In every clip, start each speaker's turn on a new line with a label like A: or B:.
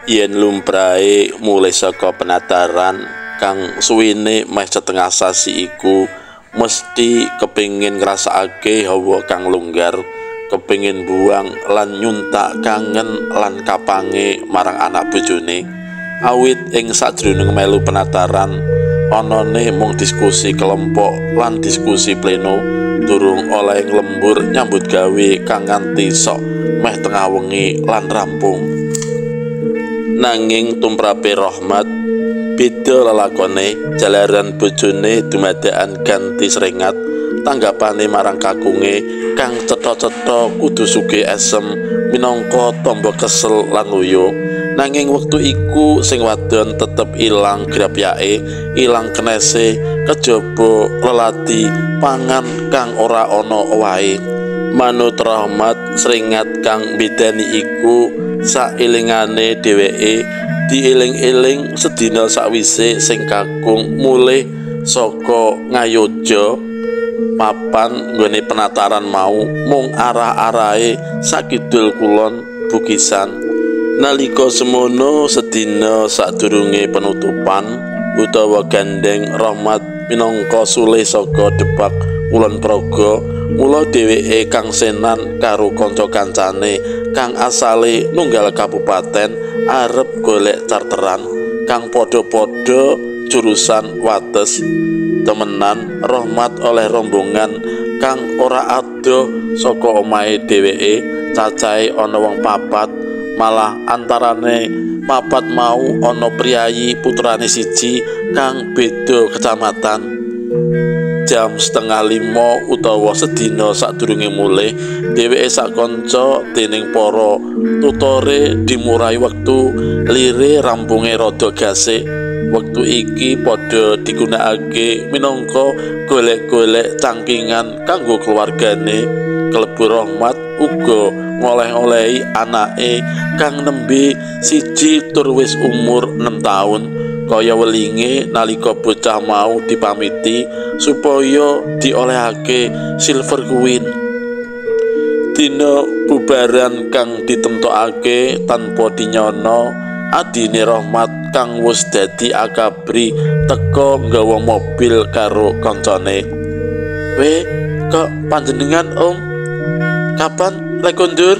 A: Yen lumrahe mulai saka penataran kang suwine meh setengah sasi iku mesti kepingin ngrasakake hawa kang longgar, kepingin buang lan nyuntak kangen lan kapange marang anak bojone. Awit ing sajroning melu penataran anane mung diskusi kelompok lan diskusi pleno, durung oleh nglembur nyambut gawe kang nganti sok meh tengah wengi lan rampung. Nanging tumrape Rahmat beda lelakone, jalaran bojone dumadakan ganti srengat tanggapane marang kakunge kang cetha-cetha kudu sugih esem minangka tamba kesel lan loyo. Nanging wektu iku sing wadon tetep ilang grapyake, ilang kenese, kejaba lelati pangan kang ora ana wae. Manut Rahmat, srengat kang bedani iku sailingane dheweke dieling-eling sedina sakwise sing kakung mulih saka ngayoja papan nggone penataran mau mung arah-arahe sakidul kulon Bukisan. Nalika semono sedina sadurunge penutupan utawa gandeng Rahmat minangka sulih saka Debak Kulon Progo, mula dheweke kang senan karo kanca kancane kang asale nunggal kabupaten arep golek charteran kang padha-padha jurusan wates. Temenan Rahmat oleh rombongan kang ora adoh saka omahe dheweke, cacahe ana wong papat, malah antarane papat mau ana priyayi putrane siji kang beda kecamatan. Jam 4:30 utawa sedina sadurunge mulih, dheweke sak kanca dening para tutore dimurai wektu lire rampunge rada gasik. Wektu iki padha digunakake minangka golek-golek cangkingan kanggo keluargane. Klebu Rahmat uga ngoleh-olehi anake kang nembe siji tur wis umur 6 taun. Kaya welinge nalika bocah mau dipamiti supaya diolehake Silver Queen. Dina bubaran kang ditemtokake tanpa dinyono, adine Rahmat kang wis dadi akabri teka nggawa mobil karo kancane. "Weh, kok panjenengan Om? Kapan lek kondur?"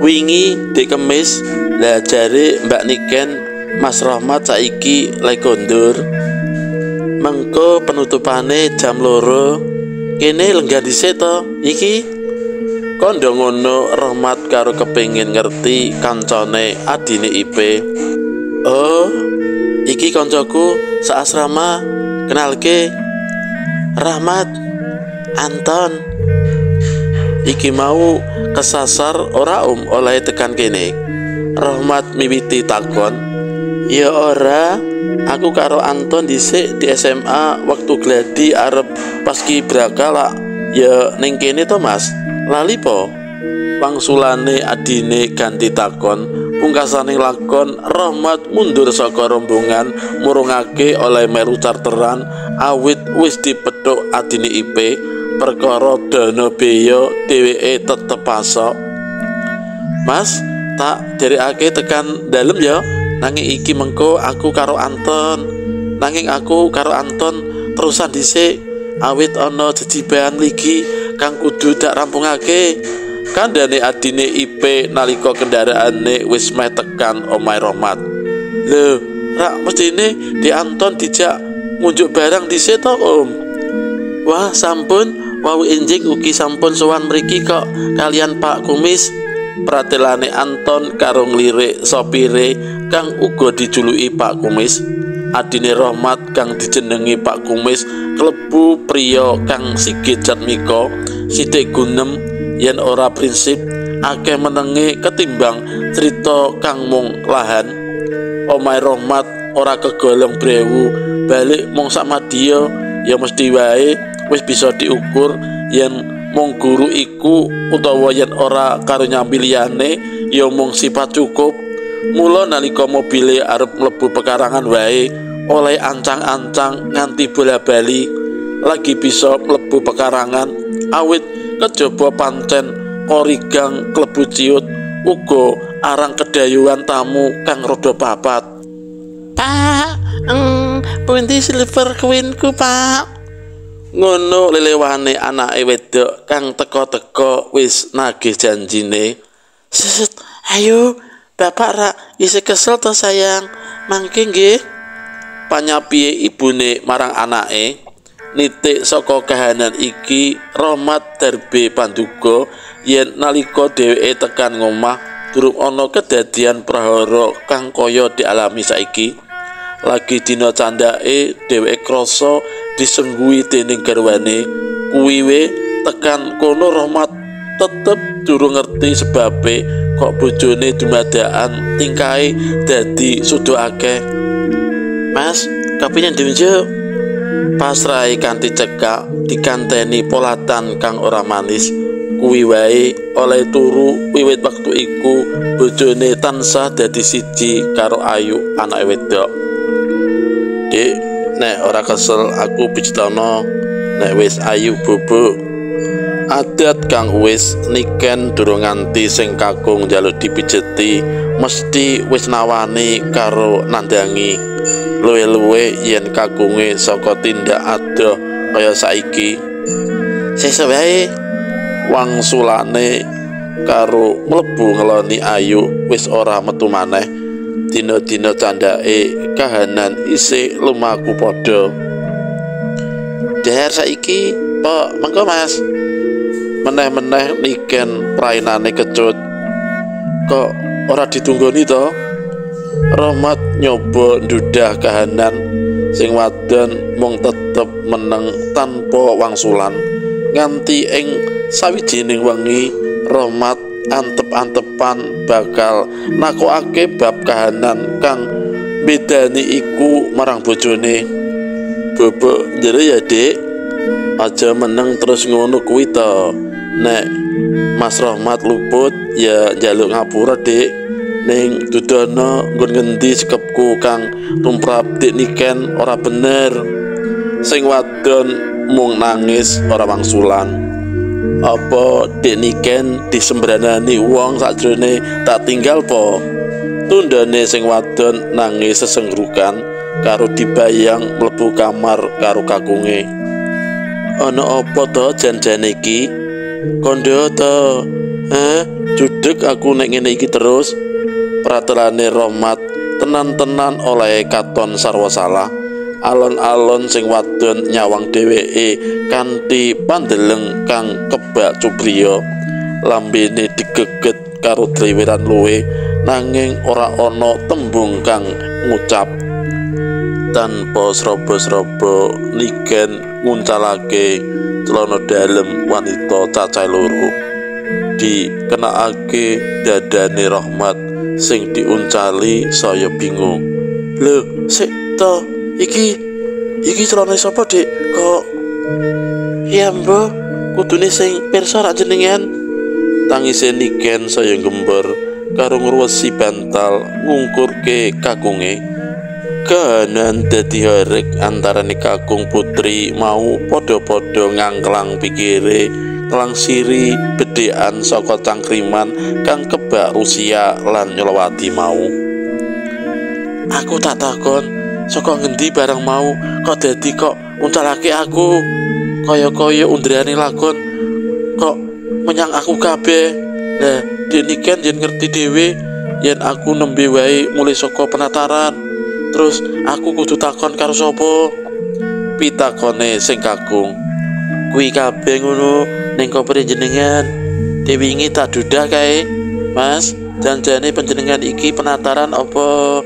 A: "Wingi Dek Kemis." "Lah jare Mbak Niken Mas Rahmat saiki lek kondur." "Mengko penutupane jam 2. Kene lenggah dhisik to iki." Kandha ngono Rahmat karo kepengin ngerti kancane adine Ipe. "Oh, iki kancaku saasrama, kenalke Rahmat, Anton. Iki mau kesasar ora oleh tekan kene?" Rahmat miwiti takon. "Ya ora, aku karo Anton dhisik di SMA waktu gladi arep paskibraka lak ya ning kene to Mas. Lali po?" Wangsulane adine ganti takon. Pungkasane lakon Rahmat mundur saka rombongan murungake oleh melu charteran awit wis dipethuk adine Ipe. Perkara dana beya dheweke tetep pasok. "Mas, tak derekake tekan dalem ya. Nanging iki mengko aku karo Anton. Nanging aku karo Anton terusan dhisik awit ana jejiban ligi kang kudu dak rampungake," kandhane adine Ipe nalika kendaraane wis meh tekan omahe Rahmat. "Lho, rak mestine di Anton dijak ngunjuk barang dhisik to, Om?" "Wah, sampun, wau enjing ugi sampun sowan mriki kok kalian Pak Kumis," pratelane Anton karo nglirik sopire kang uga dijuluki Pak Kumis. adine Rahmat kang dijenengi Pak Kumis klebu priya kang sigit jatmika sithik gunem yen ora prinsip akeh menenge ketimbang cerita kang mung lahan. Omahe Rahmat ora kegolong brewu balik mung samadya ya mesti wae wis bisa diukur yen mung guru iku utawa yen ora karo nyambi liyane ya mung sifat cukup. Mula nalika mobile arep mlebu pekarangan wae oleh ancang-ancang nganti bola-bali lagi bisa mlebu pekarangan awit kejaba pancen korigang klebu ciut uga arang kedayuhan tamu kang rada papat.
B: Pak, pundi silver queenku, Pak?
A: Ngono lelewane anake wedok kang teka-teka wis nagih janjine.
B: Set, ayo, Bapak ra isih kesel to sayang. Mangke nggih.
A: Panyapiye ibune marang anake. Nitik saka kahanan iki Rahmat derbe panduga yen nalika dheweke tekan ngomah durung ana kedadian prahara kang kaya dialami saiki. Lagi dina candhake dheweke krasa disenggui dening garwane. Kuwi tekan kono Rahmat tetep durung ngerti sebabe kok bojone dumadakan tingkahe dadi sudo akeh.
B: Mas, kopinya diunjuk.
A: Pasrahe kanthi cekak dikanteni polatan kang ora manis. Kuwi wae oleh turu wiwit wektu iku bojone tansah dadi siji karo Ayu anake wedok. Dik, nek ora kesel aku picitono nek wis ayu bobo. Adat kang wis niken durung nganti sing kakung njaluk dipijeti mesti wis nawani karo nandangi. Luwe-luwe yen kagunge saka tindak adoh kaya saiki.
B: Sesuk wae
A: Wangsulane karo mlebu ngeloni Ayu wis ora metu maneh. Dina-dina candhake kahanan isih lumaku padha.
B: der saiki, Pak, mengko Mas.
A: Meneh-meneh niken prainane kecut. Kok ora ditunggoni to? Rahmat nyoba ndudah kahanan sing wadon mung tetep meneng tanpa wangsulan. Nganti ing sawijining wengi Rahmat antep-antepan bakal nakokake bab kahanan kang bedani iku marang bojone. Bobo jero ya, Dik. Aja meneng terus ngono kuwi to. Nek Mas Rahmat luput ya njaluk ngapura, Dik. Ning dudono nggon ngendi sikepku kang tumrap dik niken ora bener. Sing wadon mung nangis ora wangsulan. Apa dik niken disembranani wong sakjroné tak tinggal po? Tundane sing wadon nangis sesengrukan karo dibayang mlebu kamar karo kakunge. Ana apa to jan-jan iki? Kondo to? Judeg aku nek ngene iki terus. Praterane Rahmat tenan-tenan oleh katon sarwa salah. Alon-alon sing wadon nyawang dheweke kanthi pandeleng kang kebak cubriya. Lambene digeget karo driweran luwe nanging ora ana tembung kang ngucap. Tanpa srobo-srobo niken nguncalake celana dalem wanita cacah loro. Dikenakake dadane Rahmat sing diuncali saya bingung. Lho, sik to, iki celana sapa, Dik? Kok
B: Ya, Mbah, kudune sing pirsa rak jenengan.
A: Tangise niken saya gembor karo ngruwesi bantal ngungkurke kakunge. Kahanan dadi harek antarane kakung putri mau padha-padha ngangklang pikire nglangsiri bedhekan saka cangkriman kang kebak Rusia lan nyolowati mau.
B: Aku tak takon, saka ngendi barang mau kok dadi kok uncalake aku kaya-kaya undrane lakon kok menyang aku kabeh. Lah, dene kan yen ngerti dhewe yen aku nembe wae mulai saka penataran. Terus aku kudu takon karo sapa?
A: Pitakone sing kakung.
B: Kuwi kabeh ngono ning kopere jenengan. Dewingi tak dudah kae. Mas, janjane panjenengan iki penataran apa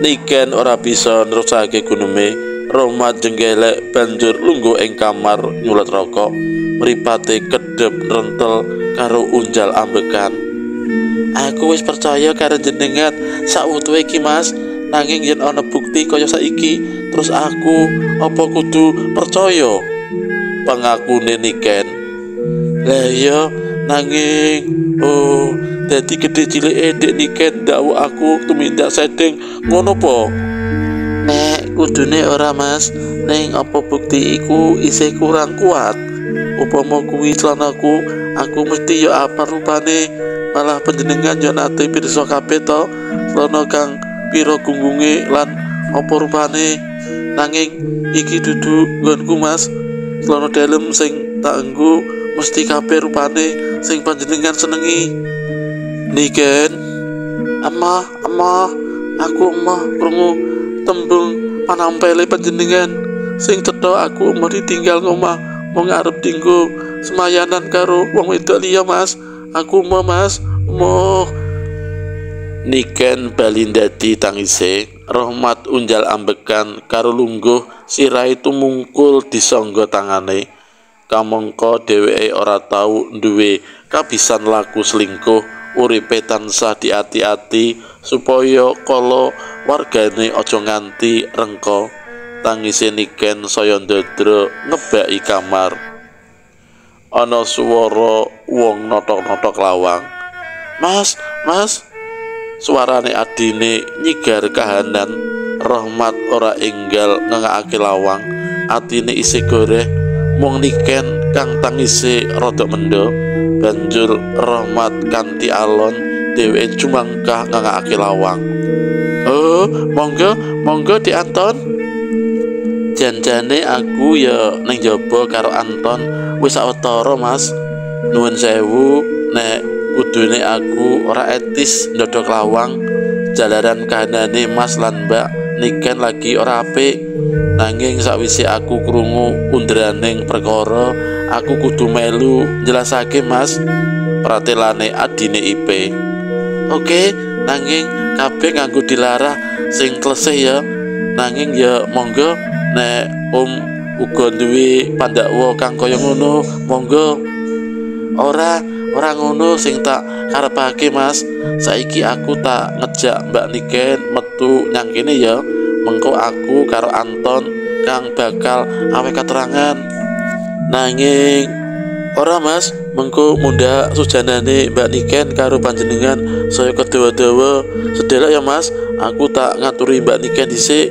A: Niken ora bisa nerusake guneme. Rahmat jenggelek banjur lungguh ing kamar nyulet rokok. Mripate kedep rentel karo unjal ambekan. Aku wis percaya karo jenengan sakwutuhe iki Mas, nanging yen ana bukti kaya saiki terus aku apa kudu percaya? Pangakune Niken. Lah iya nanging dadi gedhe cilike Dek Niken ndakwa aku tumindak sedeng ngono po. Nek kudune ora Mas, ning apa bukti iku isih kurang kuat. Upama kuwi celanaku, aku mesti yo apa rupane. Malah panjenengan yo nate pirsa kabeh to, celana kang pira gunggunge lan apa rupane. Nanging iki dudu nggonku Mas. Celana dalem sing tak nggo mesti kabeh rupane sing panjenengan senengi. Niken, amah, aku krungu tembung panampele panjenengan sing cetha aku mau ditinggal ngomah mau ngarep dinggo semayanan karo wong wedok liya Mas. Aku mau Mas, mau. Niken bali ndadi tangise. Rahmat unjal ambekan karo lungguh sirahe tumungkul disangga tangane. Kamangka dheweke ora tau duwe kabisan laku selingkuh. Uripe tansah diati-ati supaya kala wargane aja nganti rengko. Tangise Niken saya ndadra ngebaki kamar. Ana swara wong notok-notok lawang. Mas, suarane adine nyigar kahanan. Rahmat ora enggal ngengake lawang, atine isih goreh. Mung Niken kang tangise rada mendho. Banjur Rahmat kanthi alon dheweke jumangkah ngangake lawang. Monggo Di Anton. Janjane aku ya ning jaba karo Anton wis sawetara Mas. Nuwun sewu nek kudune aku ora etis ndodok lawang. Jalaran kahanane Mas lan Mbak Niken lagi ora apik. Nanging sakwise aku krungu undraning perkara, aku kudu melu jelasake Mas, pratelane adine Ipe. Oke, nanging kabeh nganggo dilarah sing klesih ya. Nanging ya monggo nek uga duwe pandakwa kang kaya ngono, monggo. Ora ngono sing tak karepake Mas. Saiki aku tak ngejak Mbak Niken metu nang kene ya. Mengko aku karo Anton kang bakal awe keterangan. Nanging ora Mas, mengko mundhak sujanane Mbak Niken karo panjenengan saya kedawa-dawa sedelok ya Mas. Aku tak ngaturi Mbak Niken dhisik.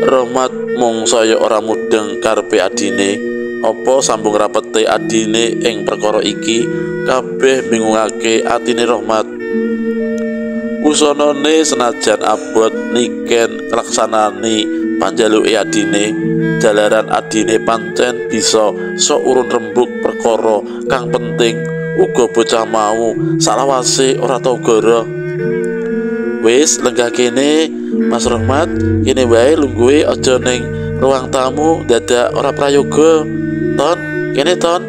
A: Rahmat mung saya ora mudeng karepe adine. Apa sambung rapete adine ing perkara iki kabeh bingungake atine Rahmat. Usanane senajan abot Niken nglaksanani panjaluke adine, jalaran adine pancen bisa sok urun rembug perkara kang penting. Uga bocah mau salawase ora tau goro. Wis lenggah kene Mas Rahmat, kene wae lungguhe aja ning ruang tamu dadak ora prayoga. Ton, kene Ton.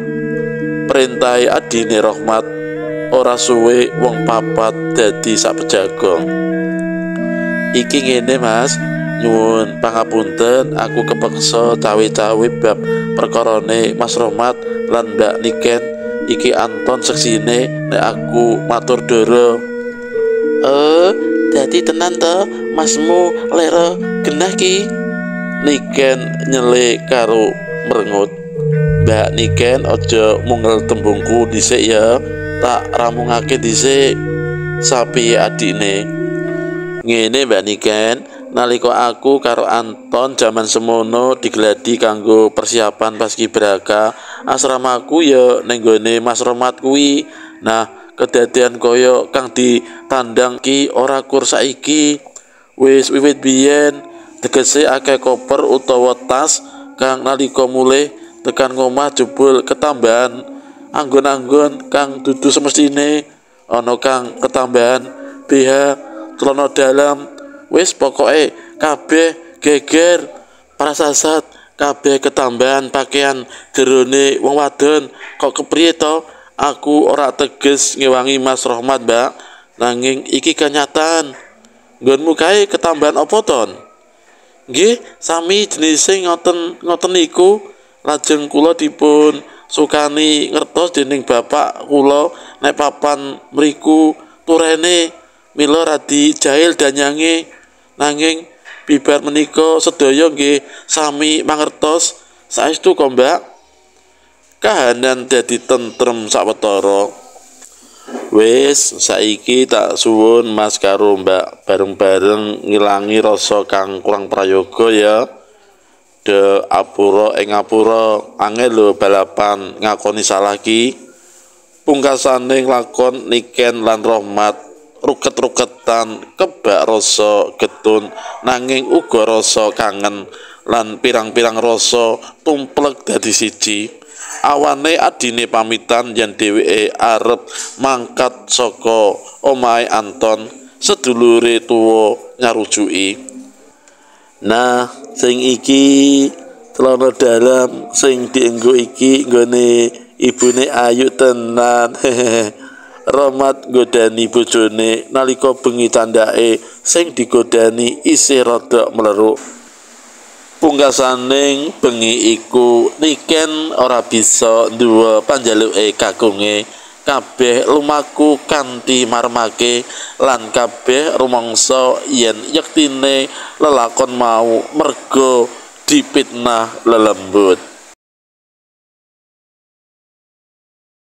A: Perintahe adine Rahmat. Ora suwe wong papat dadi sapejagong. Iki ngene Mas, nyuwun pangapunten aku kepeksa cawe-cawe bab perkarane Mas Rahmat lan Mbak Niken. Iki Anton seksine nek aku matur doro. Dadi tenan to Masmu lera genah ki? Niken nyele karo merengut. Mbak Niken aja mungel tembungku dhisik ya. Tak ramungake dhisik. Sapi adine. Ngene Mbak Niken, nalika aku karo Anton jaman semono digeladi kanggo persiapan paskibraka, asramaku ya ning gone Mas Rahmat kuwi. Nah, kedadian kaya kang ditandang ki ora kur saiki. Wis wiwit biyen, tegese akeh koper utawa tas kang nalika mulih tekan ngomah jebul ketambahan anggon-anggon kang dudu semestine. Ana kang ketambahan BH, celana dalam, wis pokoke kabeh geger prasasat, kabeh ketambahan pakaian jerone wong wadon. Kok kepriye to? Aku ora teges ngewangi Mas Rahmat Mbak, nanging iki kenyataan.
B: nggonmu kae ketambahan apa ton? Nggih, sami jenise ngoten niku. Lajeng kula dipun sukani ngertos dening bapak kula nek papan mriku turene mila radi jahil danyange, nanging bibar menika sedaya nggih sami mangertos saestu kok Mbak. Kahanan dadi tentrem sawetara. Wis saiki tak suwun Mas karo Mbak bareng-bareng ngilangi rasa kang kurang prayoga ya. De apura ing ngapura angel lho balapan ngakoni salah ki. Pungkasane lakon Niken lan Rohmat ruket-ruketan kebak rasa getun nanging uga rasa kangen lan pirang-pirang rasa tumplek dadi siji. Awane adine pamitan yen dheweke arep mangkat saka omahe Anton, sedulure tuwa nyarujuki. Nah, sing iki celana dalam sing dienggo iki nggone ibune ayu tenan. Rohmat nggodani bojone nalika bengi candhake sing digodani isih rada mleruk. Pungkasaning bengi iku Niken ora bisa nduwe panjaluke kakunge. Kabeh lumaku kanthi marmake lan kabeh rumangsa yen yektine lelakon mau merga dipitnah lelembut.